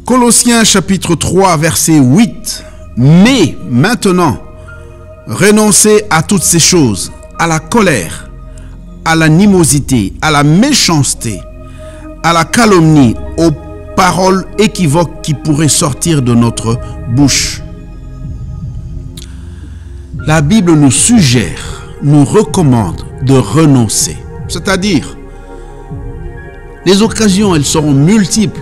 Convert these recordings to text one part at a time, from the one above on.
Colossiens chapitre 3 verset 8. Mais maintenant, renoncez à toutes ces choses, à la colère, à l'animosité, à la méchanceté, à la calomnie, aux paroles équivoques qui pourraient sortir de notre bouche. La Bible nous suggère, nous recommande de renoncer. C'est-à-dire, les occasions, elles seront multiples.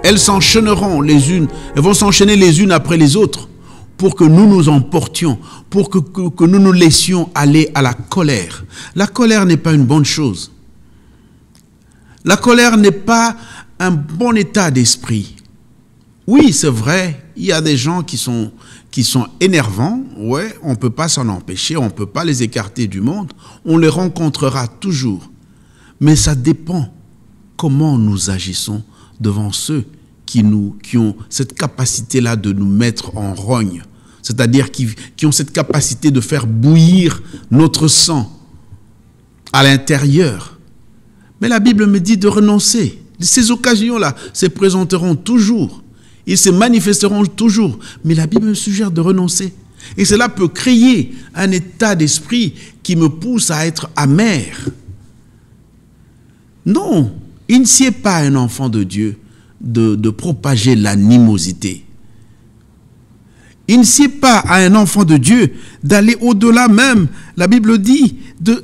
Elles s'enchaîneront les unes, elles vont s'enchaîner les unes après les autres pour que nous nous emportions, pour que nous nous laissions aller à la colère. La colère n'est pas une bonne chose. La colère n'est pas un bon état d'esprit. Oui, c'est vrai, il y a des gens qui sont énervants, ouais, on ne peut pas s'en empêcher, on ne peut pas les écarter du monde, on les rencontrera toujours. Mais ça dépend comment nous agissons devant ceux qui ont cette capacité-là de nous mettre en rogne, c'est-à-dire qui ont cette capacité de faire bouillir notre sang à l'intérieur. Mais la Bible me dit de renoncer. Ces occasions-là se présenteront toujours, ils se manifesteront toujours, mais la Bible me suggère de renoncer. Et cela peut créer un état d'esprit qui me pousse à être amer. Non, il ne sied pas à un enfant de Dieu de propager l'animosité. Il ne sied pas à un enfant de Dieu d'aller au-delà même, la Bible dit, de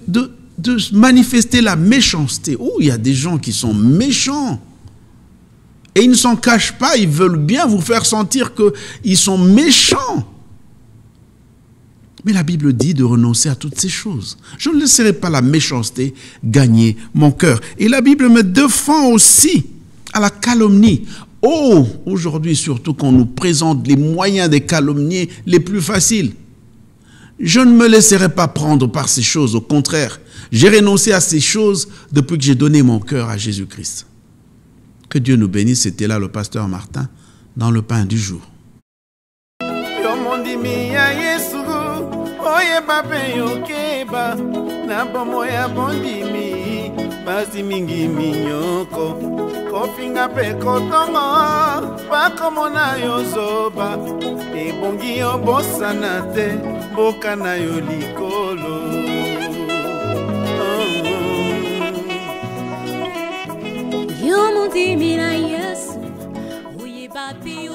manifester la méchanceté. Oh, il y a des gens qui sont méchants. Et ils ne s'en cachent pas, ils veulent bien vous faire sentir qu'ils sont méchants. Mais la Bible dit de renoncer à toutes ces choses. Je ne laisserai pas la méchanceté gagner mon cœur. Et la Bible me défend aussi à la calomnie. Oh, aujourd'hui surtout qu'on nous présente les moyens des calomniers les plus faciles. Je ne me laisserai pas prendre par ces choses. Au contraire, j'ai renoncé à ces choses depuis que j'ai donné mon cœur à Jésus-Christ. Que Dieu nous bénisse. C'était là le pasteur Martin dans le pain du jour. Basi mingi minyoko kofinga pe kotongo bakomona yo zoba ebongi yo bosana te boka na yo likolo yo mundi mina Yesu uye bapi